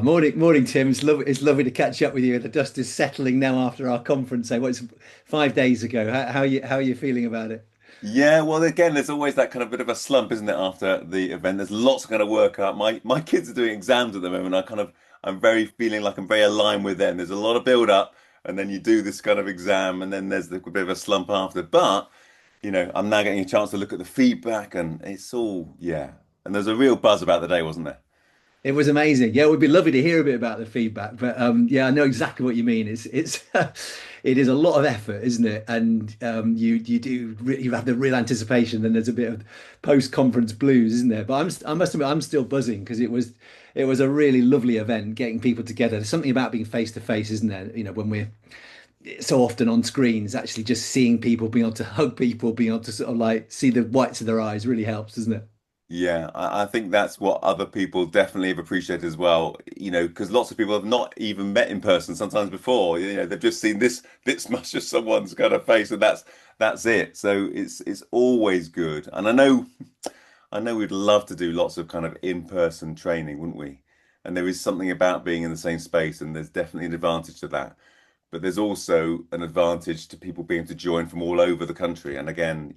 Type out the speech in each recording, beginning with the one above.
Morning, morning, Tim. It's lovely to catch up with you. The dust is settling now after our conference. What, it's 5 days ago. How are you feeling about it? Yeah, well, again, there's always that kind of bit of a slump, isn't it, after the event? There's lots kind of work out. My kids are doing exams at the moment. I'm very feeling like I'm very aligned with them. There's a lot of build up, and then you do this kind of exam, and then there's the bit of a slump after. But I'm now getting a chance to look at the feedback, and it's all yeah. And there's a real buzz about the day, wasn't there? It was amazing. Yeah, it would be lovely to hear a bit about the feedback. But yeah, I know exactly what you mean. It's it is a lot of effort, isn't it? And you have the real anticipation, and there's a bit of post-conference blues, isn't there? But I must admit, I'm still buzzing because it was a really lovely event, getting people together. There's something about being face to face, isn't there? When we're so often on screens, actually just seeing people, being able to hug people, being able to sort of like see the whites of their eyes really helps, doesn't it? Yeah, I think that's what other people definitely have appreciated as well. Because lots of people have not even met in person sometimes before. They've just seen this much of someone's kind of face, and that's it. So it's always good. And I know we'd love to do lots of kind of in-person training, wouldn't we? And there is something about being in the same space, and there's definitely an advantage to that. But there's also an advantage to people being able to join from all over the country. And again,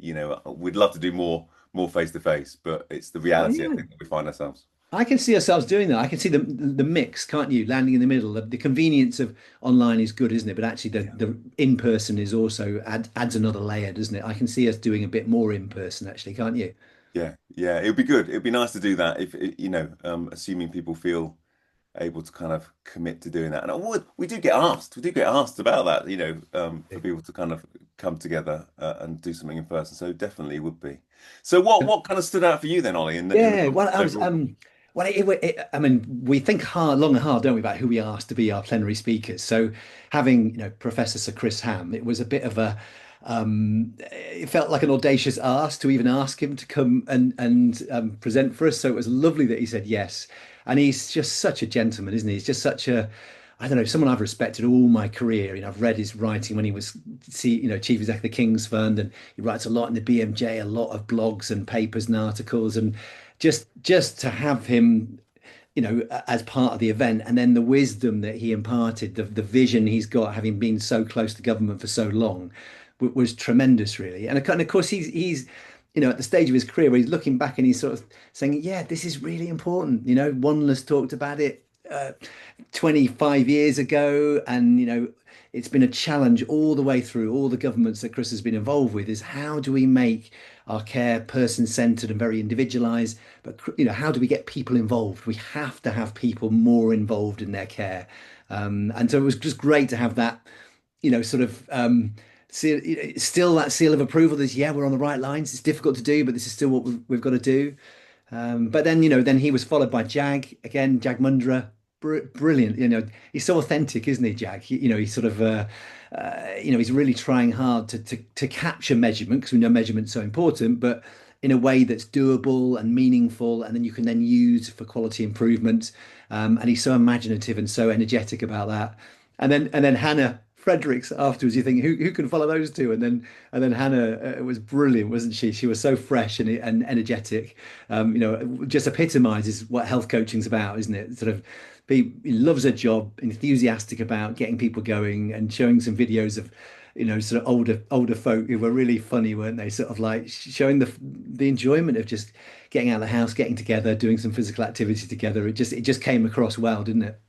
we'd love to do more face to face, but it's the Oh reality I yeah. think that we find ourselves. I can see ourselves doing that. I can see the mix, can't you? Landing in the middle. The convenience of online is good, isn't it? But actually, Yeah. the in person is also adds another layer, doesn't it? I can see us doing a bit more in person, actually, can't you? Yeah, yeah, it would be good. It'd be nice to do that if assuming people feel able to kind of commit to doing that. And we do get asked about that, for people to kind of come together and do something in person. So definitely would be. So what kind of stood out for you then, Ollie, in the Yeah. Well, conference overall? I mean, we think hard, long and hard, don't we, about who we asked to be our plenary speakers. So having, Professor Sir Chris Ham, it was a bit of it felt like an audacious ask to even ask him to come and present for us. So it was lovely that he said yes. And he's just such a gentleman, isn't he? He's just such I don't know, someone I've respected all my career. I've read his writing when he was, chief executive of the King's Fund, and he writes a lot in the BMJ, a lot of blogs and papers and articles, and just to have him, as part of the event, and then the wisdom that he imparted, the vision he's got, having been so close to government for so long, was tremendous, really. And of course, he's at the stage of his career where he's looking back and he's sort of saying, yeah, this is really important. Wanderers talked about it 25 years ago, and it's been a challenge all the way through all the governments that Chris has been involved with, is how do we make our care person-centered and very individualized, but how do we get people involved? We have to have people more involved in their care. And so it was just great to have that, sort of seal, still that seal of approval. That yeah, we're on the right lines. It's difficult to do, but this is still what we've got to do. But then he was followed by Jag again, Jag Mundra, brilliant. He's so authentic, isn't he, Jag? He's sort of, he's really trying hard to capture measurement, because we know measurement's so important, but in a way that's doable and meaningful, and then you can then use for quality improvement. And he's so imaginative and so energetic about that. And then Hannah Fredericks afterwards, you think who can follow those two? And then Hannah was brilliant, wasn't she? She was so fresh and energetic. Just epitomizes what health coaching's about, isn't it? Sort of he loves her job, enthusiastic about getting people going, and showing some videos of sort of older folk who were really funny, weren't they? Sort of like showing the enjoyment of just getting out of the house, getting together, doing some physical activity together. It just came across well, didn't it?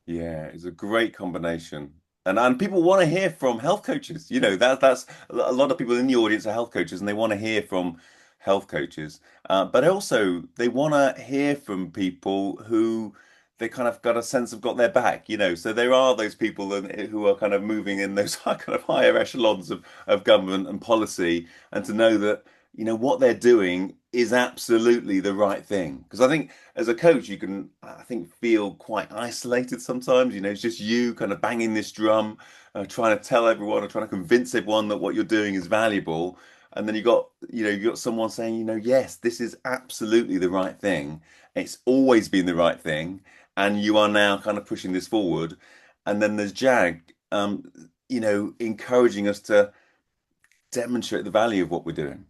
Yeah, it's a great combination. And people want to hear from health coaches. That's a lot of people in the audience are health coaches and they want to hear from health coaches. But also they want to hear from people who they kind of got a sense of got their back. So there are those people who are kind of moving in those kind of higher echelons of government and policy, and to know that what they're doing is absolutely the right thing. Because I think as a coach, you can, I think, feel quite isolated sometimes. It's just you kind of banging this drum, trying to tell everyone or trying to convince everyone that what you're doing is valuable. And then you got someone saying, yes, this is absolutely the right thing. It's always been the right thing, and you are now kind of pushing this forward. And then there's Jag, encouraging us to demonstrate the value of what we're doing,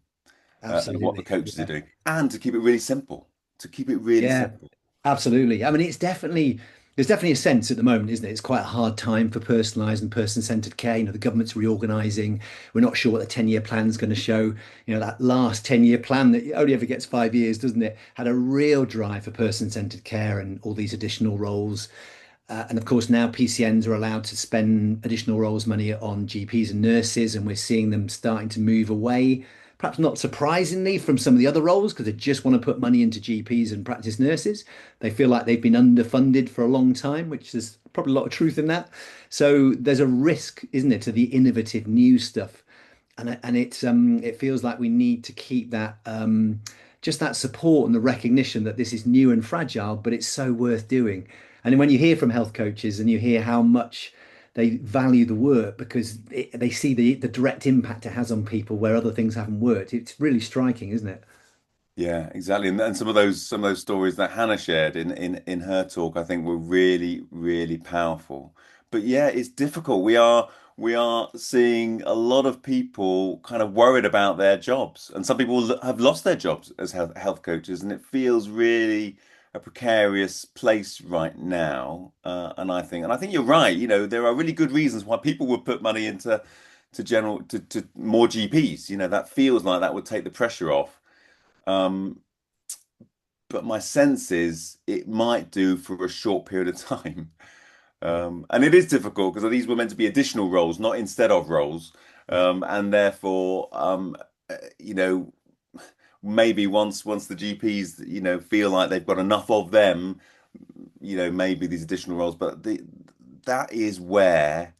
and what the Absolutely. coaches are Yeah. doing, and to keep it really simple. To keep it really Yeah. simple. Absolutely. I mean, it's definitely. there's definitely a sense at the moment, isn't it? It's quite a hard time for personalised and person-centred care. The government's reorganising. We're not sure what the 10-year plan is going to show. That last 10-year plan that only ever gets 5 years, doesn't it? Had a real drive for person-centred care and all these additional roles. And of course, now PCNs are allowed to spend additional roles money on GPs and nurses, and we're seeing them starting to move away, perhaps not surprisingly, from some of the other roles because they just want to put money into GPs and practice nurses. They feel like they've been underfunded for a long time, which there's probably a lot of truth in that. So there's a risk, isn't it, to the innovative new stuff, and it feels like we need to keep that just that support and the recognition that this is new and fragile, but it's so worth doing. And when you hear from health coaches and you hear how much they value the work because they see the direct impact it has on people where other things haven't worked, it's really striking, isn't it? Yeah, exactly. And some of those stories that Hannah shared in her talk, I think were really, really powerful. But yeah, it's difficult. We are seeing a lot of people kind of worried about their jobs, and some people have lost their jobs as health coaches, and it feels really a precarious place right now. And I think you're right. There are really good reasons why people would put money into to more GPs. That feels like that would take the pressure off. Um, but my sense is it might do for a short period of time. Yeah, And it is difficult because these were meant to be additional roles, not instead of roles. yeah, And therefore, you know, maybe once the GPs, feel like they've got enough of them, maybe these additional roles. But that is where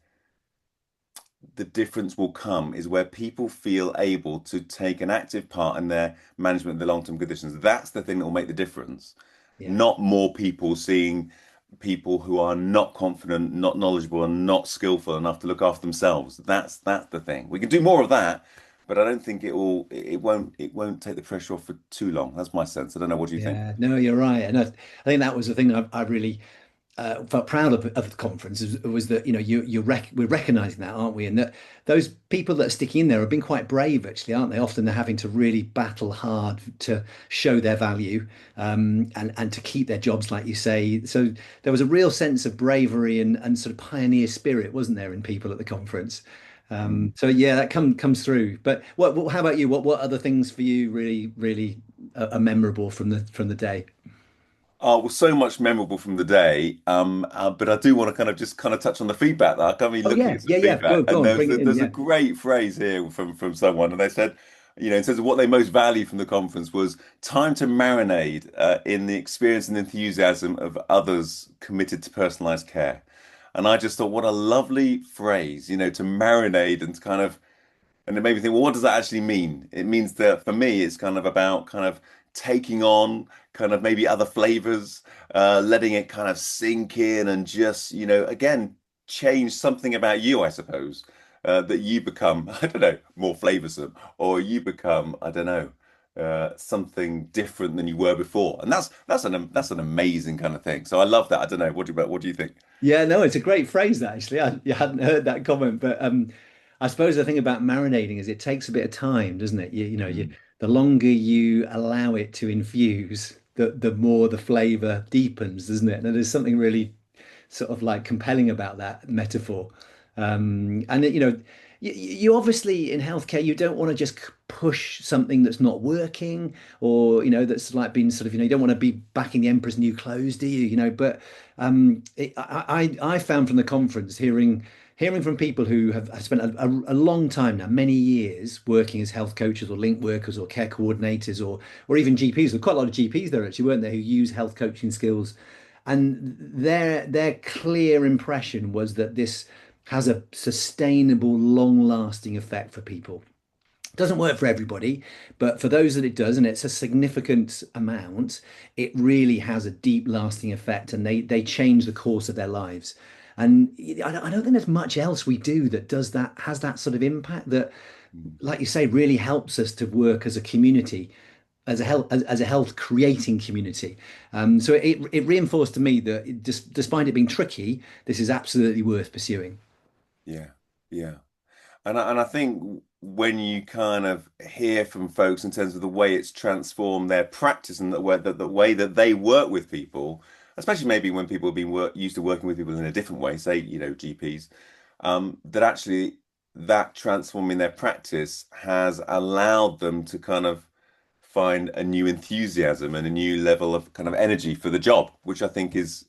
the difference will come is where people feel able to take an active part in their management of their long-term conditions. That's the thing that will make the difference. yeah. Not more people seeing people who are not confident, not knowledgeable, and not skillful enough to look after themselves. That's the thing. We can do more of that, but I don't think it won't take the pressure off for too long. That's my sense. I don't know. What do you think? Yeah, no, you're right. And I think that was the thing I really felt proud of the conference was that we're recognizing that, aren't we? And that those people that are sticking in there have been quite brave, actually, aren't they? Often they're having to really battle hard to show their value, and to keep their jobs, like you say. So there was a real sense of bravery and sort of pioneer spirit, wasn't there, in people at the conference? Mm. So yeah, that comes through. But how about you? What other things for you really are memorable from the day? Oh, well, so much memorable from the day. But I do want to kind of touch on the feedback that I can't be Oh looking yeah, at some yeah, yeah. feedback, Go and on, there's bring a, it in. there's a Yeah. great phrase here from someone, and they said, in terms of what they most value from the conference was time to marinate in the experience and enthusiasm of others committed to personalized care. And I just thought, what a lovely phrase, to marinate and to kind of and it made me think, well, what does that actually mean? It means that for me, it's kind of about kind of taking on kind of maybe other flavors, letting it kind of sink in and just, again, change something about you, I suppose, that you become, I don't know, more flavorsome, or you become, I don't know, something different than you were before. And that's an amazing kind of thing. So I love that. I don't know. What do you think? Yeah, no, it's a great phrase that actually. You hadn't heard that comment, but I suppose the thing about marinating is it takes a bit of time, doesn't it? Mm. The longer you allow it to infuse, the more the flavor deepens, doesn't it? And there's something really sort of like compelling about that metaphor. And you obviously in healthcare, you don't want to just push something that's not working or, that's like been sort of, you don't want to be back in the emperor's new clothes, do you? But I found from the conference hearing from people who have spent a long time now, many years working as health coaches or link workers or care coordinators or even GPs. There's quite a lot of GPs there actually, weren't there, who use health coaching skills, and their clear impression was that this has a sustainable, long-lasting effect for people. It doesn't work for everybody, but for those that it does, and it's a significant amount, it really has a deep, lasting effect, and they change the course of their lives. And I don't think there's much else we do that does that, has that sort of impact that, Mm. like you say, really helps us to work as a community, as a health creating community. So it reinforced to me that despite it being tricky, this is absolutely worth pursuing. Yeah, yeah. And I think when you kind of hear from folks in terms of the way it's transformed their practice and the way that they work with people, especially maybe when people have been used to working with people in a different way, say, GPs, that actually that transforming their practice has allowed them to kind of find a new enthusiasm and a new level of kind of energy for the job, which I think is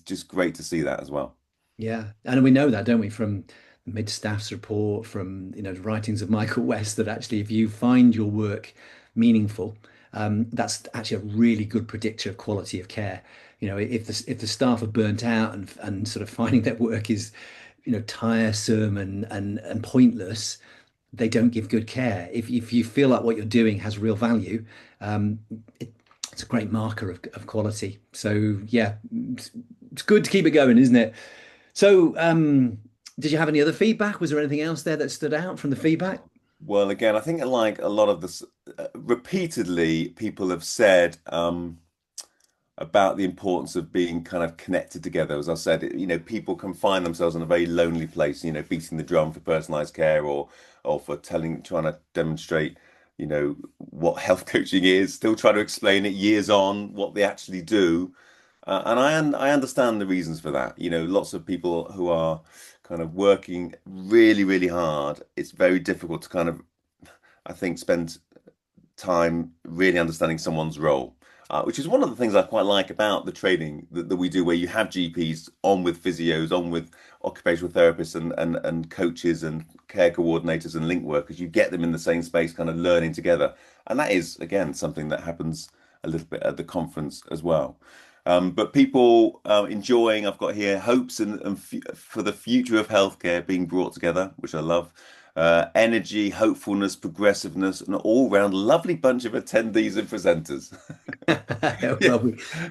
just great to see that as well. Yeah, and we know that, don't we, from the mid-staff's report, from the writings of Michael West, that actually, if you find your work meaningful, that's actually a really good predictor of quality of care. If the staff are burnt out and sort of finding their work is, tiresome and pointless, they don't give good care. If you feel like what you're doing has real value, um, it, it's a great marker of quality. So yeah, it's good to keep it going, isn't it? So, did you have any other feedback? Was there anything else there that stood out from the feedback? Well, again, I think like a lot of this, repeatedly, people have said about the importance of being kind of connected together. As I said, people can find themselves in a very lonely place, beating the drum for personalized care or for trying to demonstrate, what health coaching is, still trying to explain it years on what they actually do. And I understand the reasons for that. Lots of people who are kind of working really, really hard. It's very difficult to kind of, I think, spend time really understanding someone's role, which is one of the things I quite like about the training that we do, where you have GPs on with physios, on with occupational therapists and coaches and care coordinators and link workers. You get them in the same space, kind of learning together. And that is, again, something that happens a little bit at the conference as well. But people enjoying, I've got here hopes and for the future of healthcare being brought together, which I love. Energy, hopefulness, progressiveness, an all-round lovely bunch of attendees and presenters. Yeah,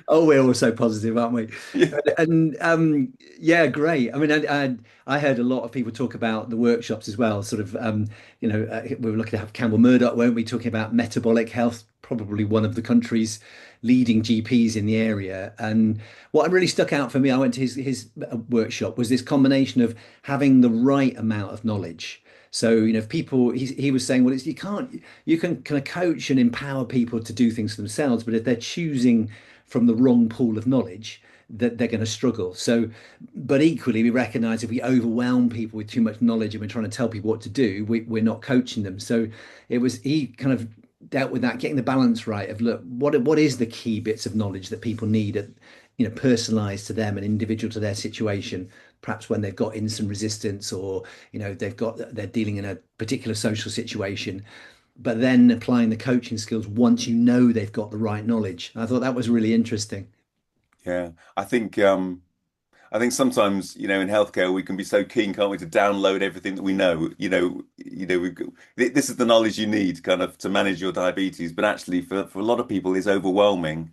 Well, we're all so positive, aren't we? yeah, And yeah, great. I mean, I heard a lot of people talk about the workshops as well. Sort of, we were looking to have Campbell Murdoch, weren't we, talking about metabolic health, probably one of the country's leading GPs in the area. And what really stuck out for me, I went to his workshop, was this combination of having the right amount of knowledge. So, if people, he was saying, well, you can kind of coach and empower people to do things for themselves, but if they're choosing from the wrong pool of knowledge, that they're going to struggle. So, but equally, we recognize if we overwhelm people with too much knowledge and we're trying to tell people what to do, we're not coaching them. So he kind of dealt with that, getting the balance right of, look, what is the key bits of knowledge that people need at, personalized to them and individual to their situation, perhaps when they've got insulin resistance, or they're dealing in a particular social situation, but then applying the coaching skills once they've got the right knowledge. I thought that was really interesting. yeah. I think sometimes, in healthcare, we can be so keen, can't we, to download everything that we know. This is the knowledge you need, kind of, to manage your diabetes. But actually, for a lot of people, it's overwhelming.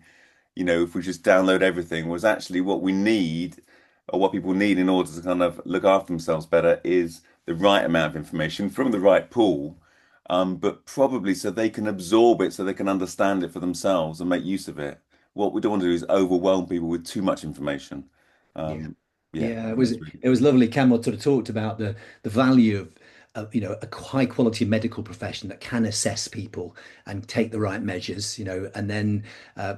If we just download everything, was actually what we need, or what people need in order to kind of look after themselves better, is the right amount of information from the right pool, but probably so they can absorb it, so they can understand it for themselves and make use of it. What we don't want to do is overwhelm people with too much information. Yeah. Um, yeah, Yeah, I think that's really it was lovely. Campbell sort of talked about the value of a high quality medical profession that can assess people and take the right measures, and then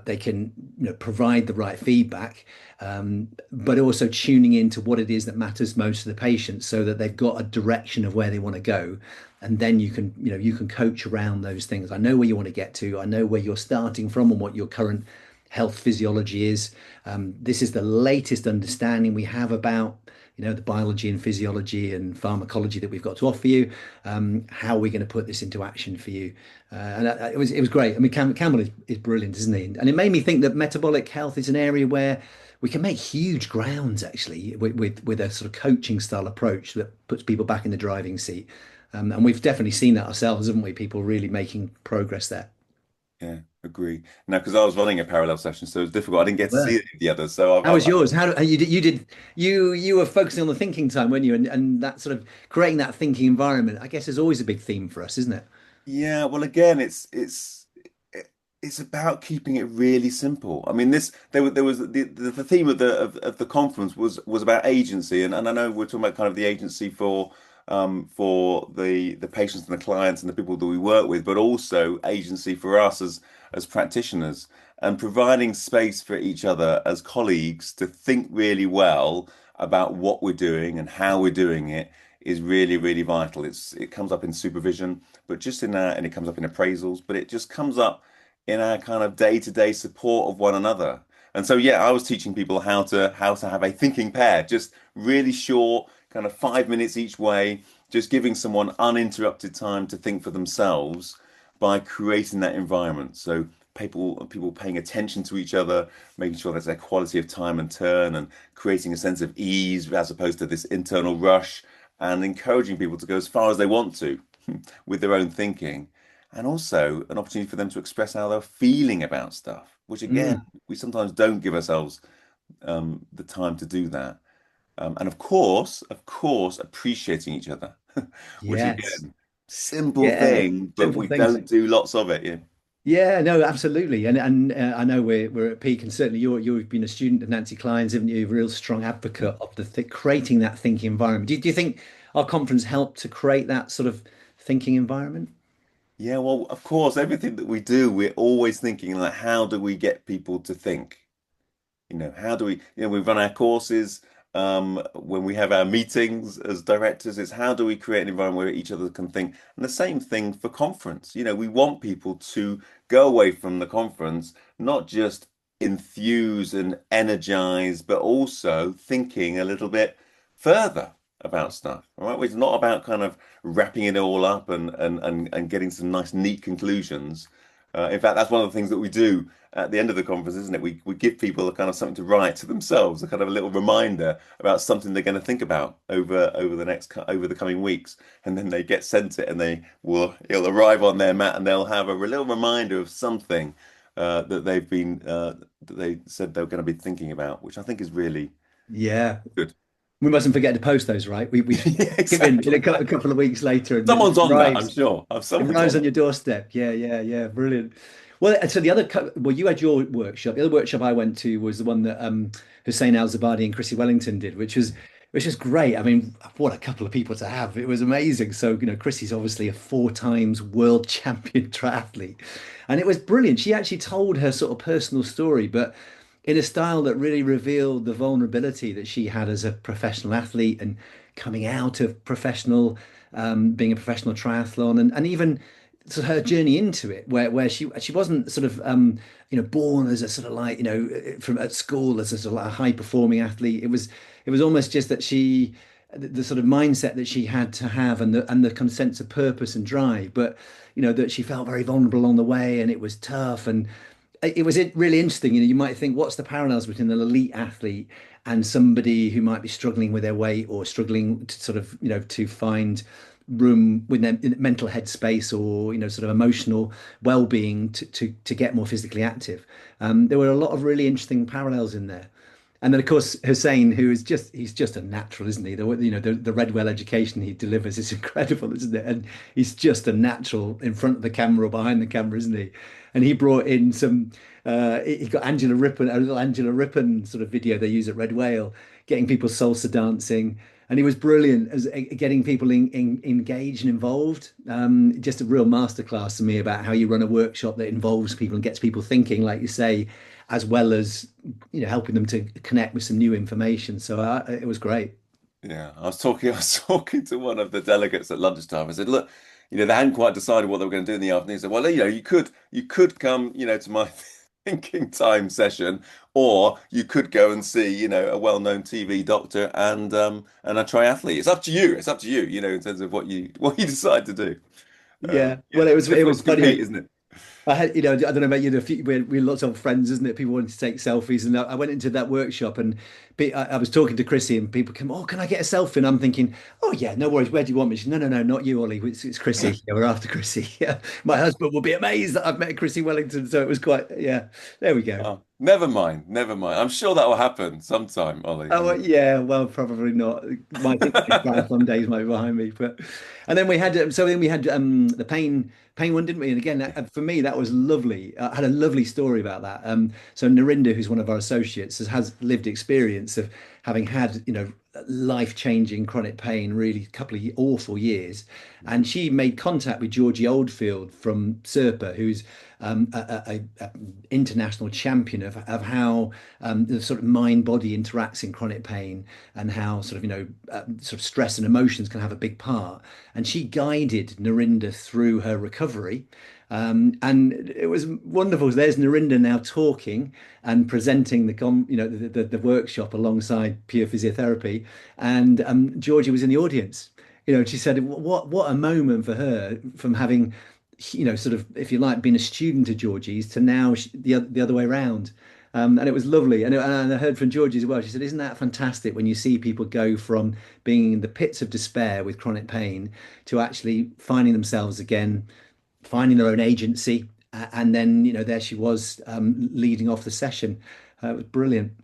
they can provide the right feedback, but also tuning into what it is that matters most to the patient, so that they've got a direction of where they want to go, and then you can coach around those things. I know where you want to get to. I know where you're starting from and what your current health physiology is. This is the latest understanding we have about, the biology and physiology and pharmacology that we've got to offer you. How are we going to put this into action for you? And it was great. I mean, Campbell is brilliant, isn't he? And it made me think that metabolic health is an area where we can make huge grounds, actually, with a sort of coaching style approach that puts people back in the driving seat. And we've definitely seen that ourselves, haven't we? People really making progress there. yeah, agree. Now, because I was running a parallel session, so it was difficult. I didn't get to see Were. any of the others, so How was yours? You were focusing on the thinking time, weren't you? And that sort of creating that thinking environment, I guess, is always a big theme for us, isn't it? yeah. Well, again, it's about keeping it really simple. I mean, there was the theme of the conference was about agency, and I know we're talking about kind of the agency for the patients and the clients and the people that we work with, but also agency for us as practitioners. and providing space for each other as colleagues to think really well about what we're doing and how we're doing it is really, really vital. It comes up in supervision, but just in and it comes up in appraisals, but it just comes up in our kind of day-to-day support of one another. And so, yeah, I was teaching people how to have a thinking pair, just really short, kind of 5 minutes each way, just giving someone uninterrupted time to think for themselves by creating that environment. So people paying attention to each other, making sure there's a quality of time and turn, and creating a sense of ease as opposed to this internal rush, and encouraging people to go as far as they want to with their own thinking, and also an opportunity for them to express how they're feeling about stuff, which again, Mm, we sometimes don't give ourselves the time to do that. And of course, appreciating each other, which yes. again, simple Yeah. thing, but Simple we things. don't do lots of it. Yeah. Yeah, no, absolutely. And I know we're at peak, and certainly you've been a student of Nancy Klein's, haven't you? A real strong advocate of the th creating that thinking environment. Do you think our conference helped to create that sort of thinking environment? Yeah, well, of course, everything that we do, we're always thinking like, how do we get people to think? How do we, we run our courses, when we have our meetings as directors, it's how do we create an environment where each other can think? And the same thing for conference. We want people to go away from the conference, not just enthused and energized, but also thinking a little bit further about stuff. All right. It's not about kind of wrapping it all up and getting some nice, neat conclusions. In fact, that's one of the things that we do at the end of the conference, isn't it? We give people a kind of something to write to themselves, a kind of a little reminder about something they're going to think about over the coming weeks, and then they get sent it, and it'll arrive on their mat, and they'll have a little reminder of something that they said they were going to be thinking about, which I think is really Yeah. good. We mustn't forget to post those, right? We Yeah, give in exactly. a couple of weeks later and it Someone's on that, I'm arrives. sure. It Someone's arrives on on that. your doorstep. Yeah, yeah, yeah. Brilliant. Well, so the other, well, you had your workshop. The other workshop I went to was the one that Hussein Al-Zabadi and Chrissy Wellington did, which was great. I mean, what a couple of people to have. It was amazing. So, Chrissy's obviously a four times world champion triathlete, and it was brilliant. She actually told her sort of personal story, but in a style that really revealed the vulnerability that she had as a professional athlete and coming out of being a professional triathlon, and even sort of her journey into it, where she wasn't sort of born as a sort of like from at school as a sort of like a high performing athlete. It was almost just that the sort of mindset that she had to have, and the kind of sense of purpose and drive, but that she felt very vulnerable along the way, and it was tough, and it was really interesting. You might think, what's the parallels between an elite athlete and somebody who might be struggling with their weight, or struggling to sort of, to find room with their mental headspace, or, sort of emotional well-being to get more physically active. There were a lot of really interesting parallels in there. And then, of course, Hussein, he's just a natural, isn't he? The Redwell education he delivers is incredible, isn't it? And he's just a natural in front of the camera or behind the camera, isn't he? And he brought in he got Angela Rippon, a little Angela Rippon sort of video they use at Red Whale, getting people salsa dancing. And he was brilliant as getting people engaged and involved. Just a real masterclass to me about how you run a workshop that involves people and gets people thinking, like you say, as well as helping them to connect with some new information. So it was great. Yeah, I was talking to one of the delegates at lunchtime. I said, look, they hadn't quite decided what they were going to do in the afternoon. So, well, you could come, to my thinking time session, or you could go and see, a well-known TV doctor and a triathlete. It's up to you. It's up to you, in terms of what you decide to do. Yeah. Yeah, Well, it was it difficult was to compete, funny. isn't it? I had, I don't know about you, we had lots of friends, isn't it? People wanted to take selfies, and I went into that workshop, and I was talking to Chrissy, and people come, oh, can I get a selfie? And I'm thinking, oh yeah, no worries. Where do you want me? She, no, no, no, not you, Ollie. It's Chrissy. Yeah, we're after Chrissy. Yeah, my husband will be amazed that I've met Chrissy Wellington. So it was quite, yeah. There we go. Oh, never mind, never mind. I'm sure that will happen sometime, Ollie. Oh yeah, well, probably not. My triathlon days might be behind me, but and then we had the pain one, didn't we? And again, for me, that was lovely. I had a lovely story about that. So Narinda, who's one of our associates, has lived experience of having had life-changing chronic pain, really a couple of awful years, and she made contact with Georgie Oldfield from Serpa, who's a international champion of how the sort of mind body interacts in chronic pain, and how sort of sort of stress and emotions can have a big part. And she guided Narinder through her recovery. And it was wonderful. There's Narinder now talking and presenting the workshop alongside pure physiotherapy, and Georgie was in the audience. She said, what a moment for her, from having, sort of, if you like, been a student of Georgie's to now the other way around. And it was lovely. And I heard from Georgie as well. She said, isn't that fantastic when you see people go from being in the pits of despair with chronic pain to actually finding themselves again, finding their own agency. And then, there she was, leading off the session. It was brilliant.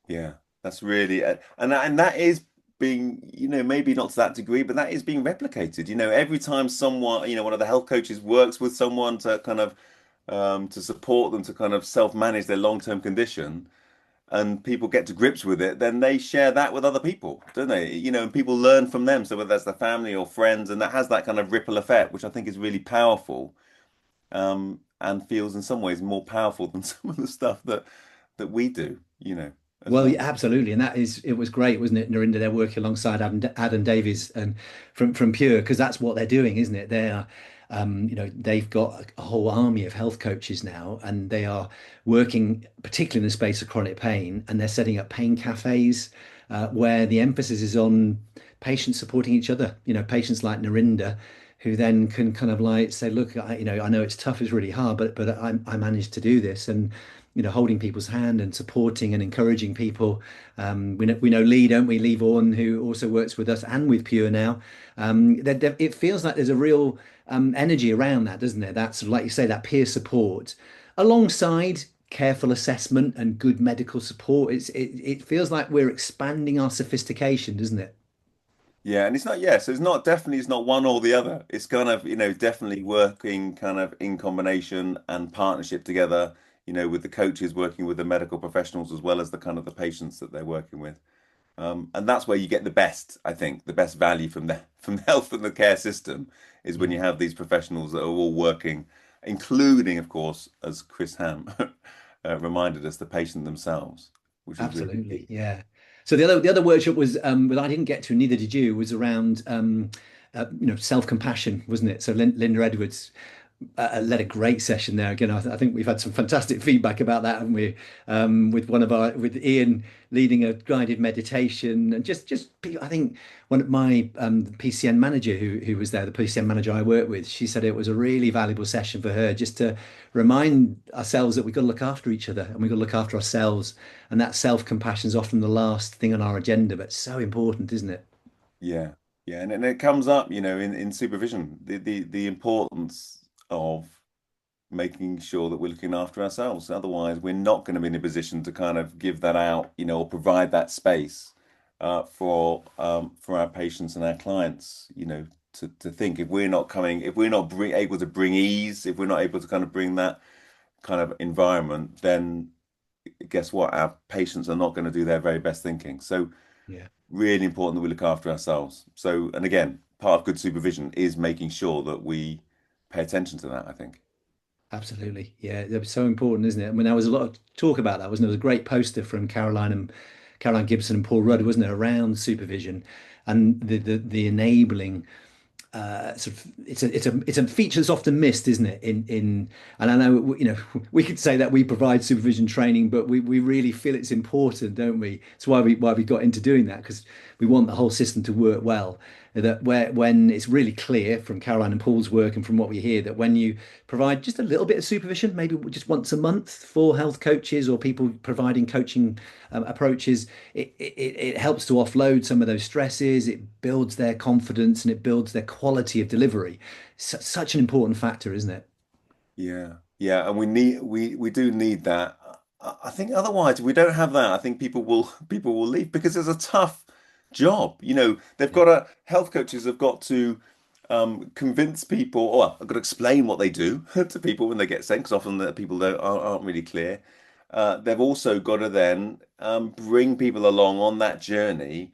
Yeah, that's really and that is being, maybe not to that degree, but that is being replicated. Every time someone, one of the health coaches works with someone to kind of to support them to kind of self-manage their long-term condition, and people get to grips with it, then they share that with other people, don't they? And people learn from them. So whether that's their family or friends, and that has that kind of ripple effect, which I think is really powerful, and feels in some ways more powerful than some of the stuff that we do, as Well, yeah, well. absolutely, and it was great, wasn't it, Narinder? They're working alongside Adam Davies and from Pure, because that's what they're doing, isn't it? They are, they've got a whole army of health coaches now, and they are working particularly in the space of chronic pain, and they're setting up pain cafes, where the emphasis is on patients supporting each other. Patients like Narinder, who then can kind of like say, look, I know it's tough, it's really hard, but I managed to do this. And holding people's hand and supporting and encouraging people. We know Lee, don't we? Lee Vaughan, who also works with us and with Pure now. It feels like there's a real energy around that, doesn't there? That's sort of, like you say, that peer support alongside careful assessment and good medical support. It feels like we're expanding our sophistication, doesn't it? Yeah, and it's not, yeah, so it's not one or the other. It's kind of, definitely working kind of in combination and partnership together, with the coaches working with the medical professionals as well as the kind of the patients that they're working with. And that's where you get the best, I think, the best value from the from the health and the care system is when Yeah. you have these professionals that are all working, including, of course, as Chris Ham reminded us, the patient themselves, which is really Absolutely, key. yeah. So the other workshop was, that I didn't get to, neither did you, was around self-compassion, wasn't it? So Linda Edwards led a great session there. Again, I think we've had some fantastic feedback about that, haven't we? With Ian leading a guided meditation, and I think one of my PCN manager who was there, the PCN manager I work with, she said it was a really valuable session for her, just to remind ourselves that we've got to look after each other and we've got to look after ourselves, and that self-compassion is often the last thing on our agenda, but so important, isn't it? Yeah, yeah, and it comes up, in supervision, the importance of making sure that we're looking after ourselves. Otherwise, we're not going to be in a position to kind of give that out, or provide that space for our patients and our clients, to think if we're not able to bring ease, if we're not able to kind of bring that kind of environment, then guess what? Our patients are not going to do their very best thinking. So Yeah. really important that we look after ourselves. So, and again, part of good supervision is making sure that we pay attention to that, I think. Absolutely. Yeah, it was so important, isn't it? I mean, there was a lot of talk about that, wasn't there? There was a great poster from Caroline Gibson and Paul Rudd, wasn't there, around supervision and the enabling, sort of, it's a feature that's often missed, isn't it? And I know, we could say that we provide supervision training, but we really feel it's important, don't we? It's why we got into doing that, because we want the whole system to work well. That when it's really clear from Caroline and Paul's work and from what we hear, that when you provide just a little bit of supervision, maybe just once a month for health coaches or people providing coaching approaches, it helps to offload some of those stresses. It builds their confidence and it builds their quality of delivery. Such an important factor, isn't it? Yeah, yeah, and we do need that. I think otherwise, if we don't have that, I think people will leave because it's a tough job. They've Yeah. got to health coaches have got to convince people, or I've got to explain what they do to people when they get sent, because often the people aren't really clear. They've also got to then bring people along on that journey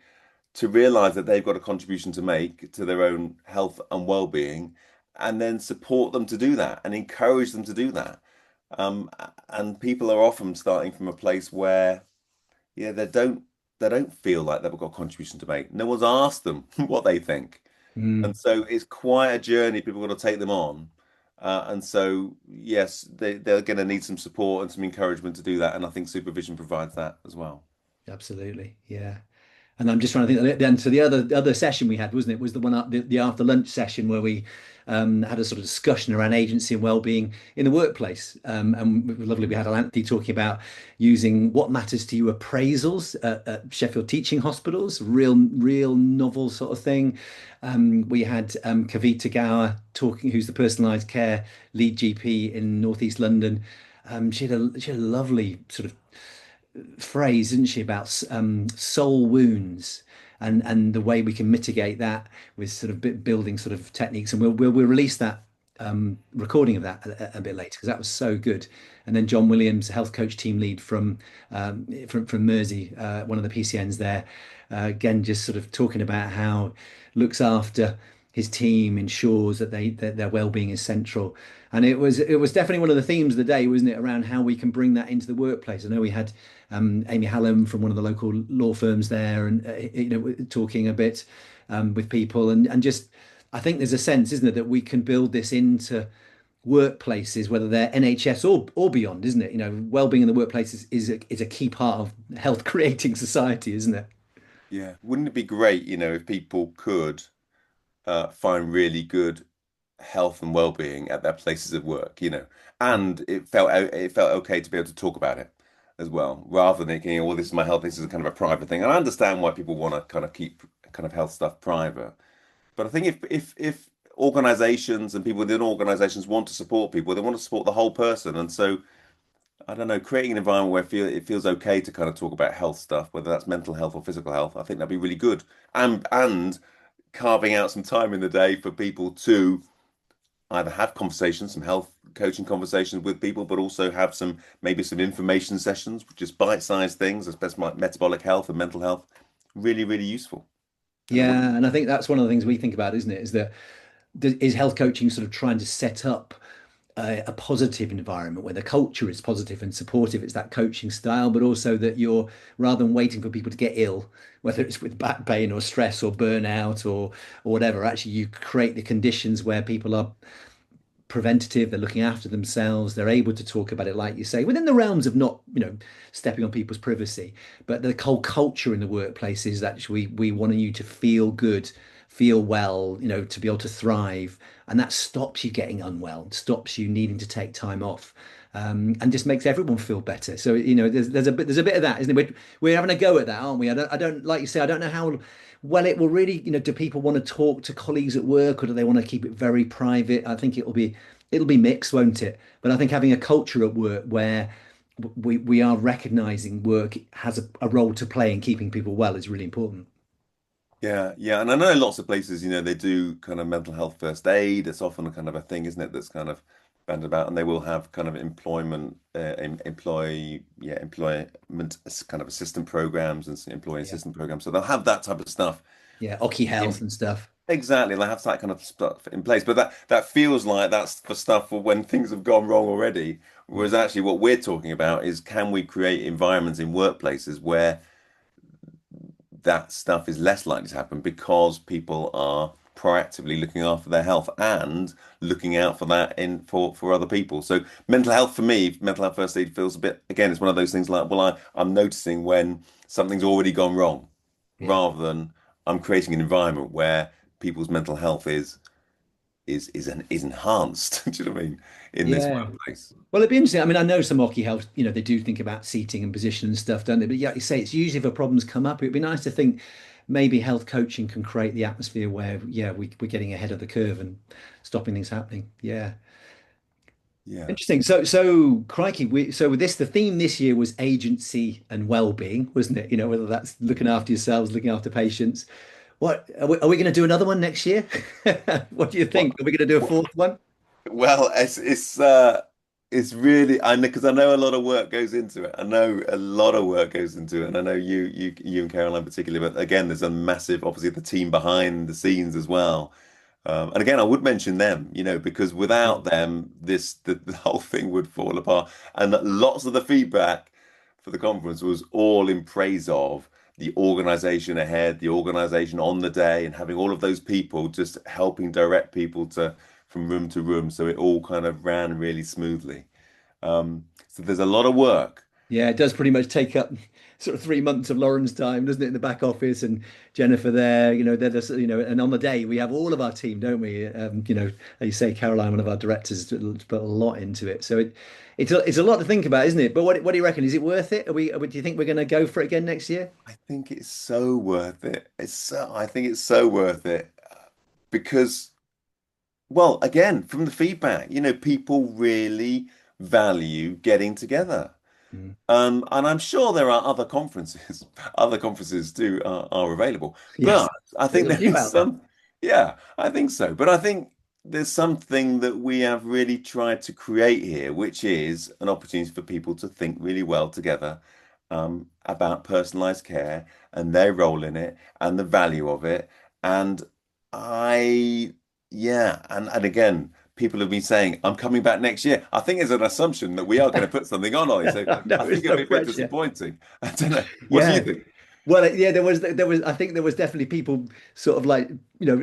to realize that they've got a contribution to make to their own health and well-being, and then support them to do that and encourage them to do that. Um, and people are often starting from a place where, yeah, they don't feel like they've got a contribution to make. No one's asked them what they think. And Mm, so it's quite a journey people are going to take them on. And so, yes, they're going to need some support and some encouragement to do that. And I think supervision provides that as well. absolutely. Yeah. And I'm just trying to think. Then, so the other session we had, wasn't it? Was the one the after lunch session where we had a sort of discussion around agency and well-being in the workplace. And it was lovely. We had Anthony talking about using what matters to you appraisals at Sheffield teaching hospitals, real novel sort of thing. We had Kavita Gower talking, who's the personalised care lead GP in Northeast London. She had a lovely sort of phrase, didn't she, about soul wounds and the way we can mitigate that with sort of building sort of techniques. And we'll release that recording of that a bit later because that was so good. And then John Williams, health coach team lead from Mersey, one of the PCNs there, again just sort of talking about how looks after his team, ensures that their well-being is central. And it was definitely one of the themes of the day, wasn't it, around how we can bring that into the workplace. I know we had Amy Hallam from one of the local law firms there, and talking a bit with people, and just I think there's a sense, isn't it, that we can build this into workplaces, whether they're NHS or beyond, isn't it? Well-being in the workplace is a key part of health creating society, isn't it? Yeah. Wouldn't it be great, if people could find really good health and well-being at their places of work, and it felt okay to be able to talk about it as well, rather than thinking, well, this is my health, this is kind of a private thing. And I understand why people want to kind of keep kind of health stuff private. But I think if organizations and people within organizations want to support people, they want to support the whole person. And so I don't know, creating an environment where it feels okay to kind of talk about health stuff, whether that's mental health or physical health, I think that'd be really good. And carving out some time in the day for people to either have conversations, some health coaching conversations with people, but also have maybe some information sessions, just bite-sized things, especially like metabolic health and mental health. Really, really useful. And it would, Yeah, and I think that's one of the things we think about, isn't it? Is health coaching sort of trying to set up a positive environment where the culture is positive and supportive. It's that coaching style, but also that you're rather than waiting for people to get ill, whether it's with back pain or stress or burnout or whatever, actually you create the conditions where people are preventative, they're looking after themselves, they're able to talk about it, like you say, within the realms of not, stepping on people's privacy. But the whole culture in the workplace is that we want you to feel good, feel well, to be able to thrive. And that stops you getting unwell, stops you needing to take time off. And just makes everyone feel better. So there's a bit of that, isn't it? We're having a go at that, aren't we? I don't like you say. I don't know how well it will really. Do people want to talk to colleagues at work, or do they want to keep it very private? I think it'll be mixed, won't it? But I think having a culture at work where we are recognizing work has a role to play in keeping people well is really important. yeah, yeah. And I know lots of places, they do kind of mental health first aid. It's often a kind of a thing, isn't it, that's kind of bandied about, and they will have kind of employment kind of assistant programs and employee Yeah. assistant programs. So they'll have that type of stuff. Yeah, Occy Health and stuff. Exactly, they have that kind of stuff in place, but that feels like that's for stuff for when things have gone wrong already. Mm. Whereas actually, what we're talking about is can we create environments in workplaces where that stuff is less likely to happen because people are proactively looking after their health and looking out for that in for other people. So mental health for me, mental health first aid feels a bit again, it's one of those things like, well, I'm noticing when something's already gone wrong, Yeah. rather than I'm creating an environment where people's mental health is enhanced. Do you know what I mean? In this Yeah. workplace. Well, it'd be interesting. I mean, I know some hockey health, they do think about seating and position and stuff, don't they? But yeah, like you say, it's usually if a problem's come up. It'd be nice to think maybe health coaching can create the atmosphere where, yeah, we're getting ahead of the curve and stopping things happening. Yeah. Yeah. Interesting. So crikey, so with this, the theme this year was agency and well-being, wasn't it? Whether that's looking after yourselves, looking after patients. What are we going to do another one next year? What do you What, think? Are we going to do a what, fourth one? well, it's really I know because I know a lot of work goes into it. I know a lot of work goes into it, and I know you and Caroline particularly. But again, there's a massive, obviously, the team behind the scenes as well. And again, I would mention them, because Yeah. without them, the whole thing would fall apart. And that lots of the feedback for the conference was all in praise of the organization ahead, the organization on the day, and having all of those people just helping direct people to from room to room, so it all kind of ran really smoothly. So there's a lot of work. Yeah, it does pretty much take up sort of 3 months of Lauren's time, doesn't it, in the back office and Jennifer there, they're just, and on the day we have all of our team, don't we? Like you say, Caroline, one of our directors, put a lot into it. So it's a lot to think about, isn't it? But what do you reckon? Is it worth it? Do you think we're going to go for it again next year? I think it's so worth it. I think it's so worth it because, well, again, from the feedback, people really value getting together. Mm. And I'm sure there are other conferences, other conferences too are available. Yes, But I there's think a there few is out there. some, yeah, I think so. But I think there's something that we have really tried to create here, which is an opportunity for people to think really well together about personalized care and their role in it and the value of it. And I, yeah, and again, people have been saying, I'm coming back next year. I think it's an assumption that we are going to put something on, Ollie. So No, I think it's it'll no be a bit pressure. disappointing. I don't know. What do you Yeah. think? Well, yeah, there was I think there was definitely people sort of like,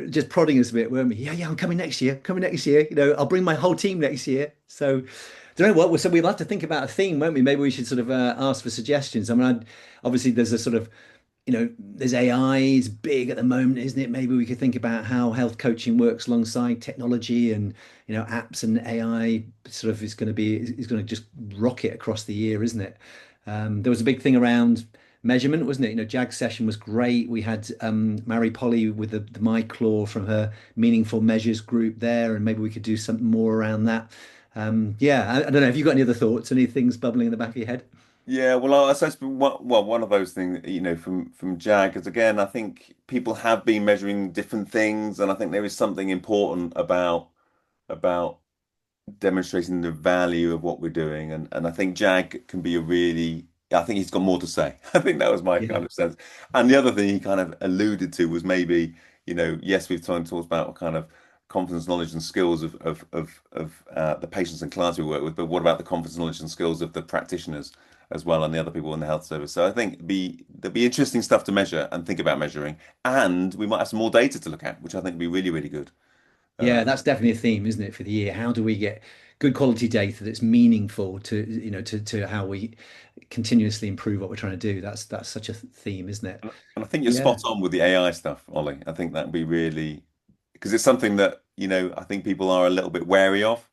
just prodding us a bit, weren't we? Yeah, yeah, I'm coming next year. Coming next year. I'll bring my whole team next year. So, don't know what. So we'll have to think about a theme, won't we? Maybe we should sort of ask for suggestions. I mean, obviously there's a sort of, there's AI is big at the moment, isn't it? Maybe we could think about how health coaching works alongside technology and, apps and AI sort of is going to just rocket across the year, isn't it? There was a big thing around measurement, wasn't it? Jag's session was great. We had Mary Polly with the MyClaw from her Meaningful Measures group there, and maybe we could do something more around that. Yeah, I don't know. Have you got any other thoughts? Any things bubbling in the back of your head? Yeah, well, I suppose one of those things, from JAG is again, I think people have been measuring different things, and I think there is something important about demonstrating the value of what we're doing. And I think Jag can be I think he's got more to say. I think that was my Yeah. kind of sense. And the other thing he kind of alluded to was maybe, yes, we've talked about kind of confidence, knowledge, and skills of the patients and clients we work with, but what about the confidence, knowledge, and skills of the practitioners as well and the other people in the health service? So I think there'll be interesting stuff to measure and think about measuring, and we might have some more data to look at, which I think would be really, really good. Yeah, Uh, that's definitely a theme, isn't it, for the year? How do we get good quality data that's meaningful to how we continuously improve what we're trying to do? That's such a theme, isn't it? And I think you're Yeah. spot on with the AI stuff, Ollie. I think that'd be really because it's something that, I think people are a little bit wary of,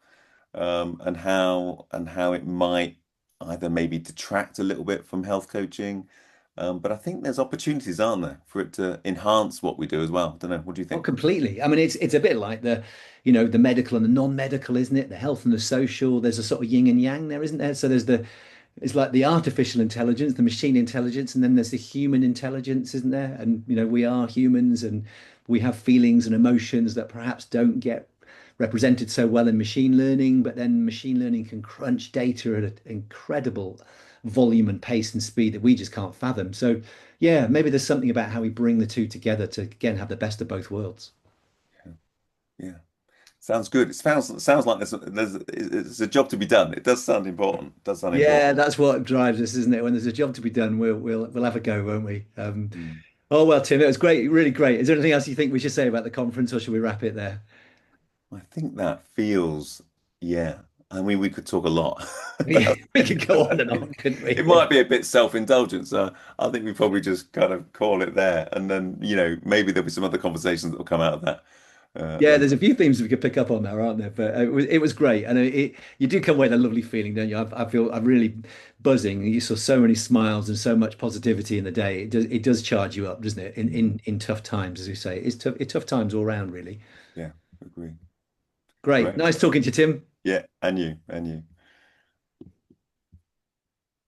and how it might either maybe detract a little bit from health coaching. But I think there's opportunities, aren't there, for it to enhance what we do as well. Don't know. What do you Oh, think? completely. I mean, it's a bit like the medical and the non-medical, isn't it? The health and the social. There's a sort of yin and yang there, isn't there? So it's like the artificial intelligence, the machine intelligence, and then there's the human intelligence, isn't there? And we are humans and we have feelings and emotions that perhaps don't get represented so well in machine learning, but then machine learning can crunch data at an incredible volume and pace and speed that we just can't fathom. So yeah, maybe there's something about how we bring the two together to again have the best of both worlds. Yeah, sounds good. It sounds like there's a job to be done. It does sound important. It does sound Yeah, important. that's what drives us, isn't it? When there's a job to be done, we'll have a go, won't we? Mm. Oh well, Tim, it was great, really great. Is there anything else you think we should say about the conference, or should we wrap it there? I think that feels, yeah. I mean, we could talk a lot Yeah, about we it, could go on but and on, couldn't it we? might be a bit self-indulgent. So I think we probably just kind of call it there, and then maybe there'll be some other conversations that will come out of that. Yeah, Later. there's a few themes we could pick up on there, aren't there? But it was great, and you do come away with a lovely feeling, don't you? I feel I'm really buzzing. You saw so many smiles and so much positivity in the day. It does charge you up, doesn't it? In tough times, as you say, it's tough times all round, really. Yeah, agree. Great, Great. nice talking to you, Tim. Yeah, and you, and you.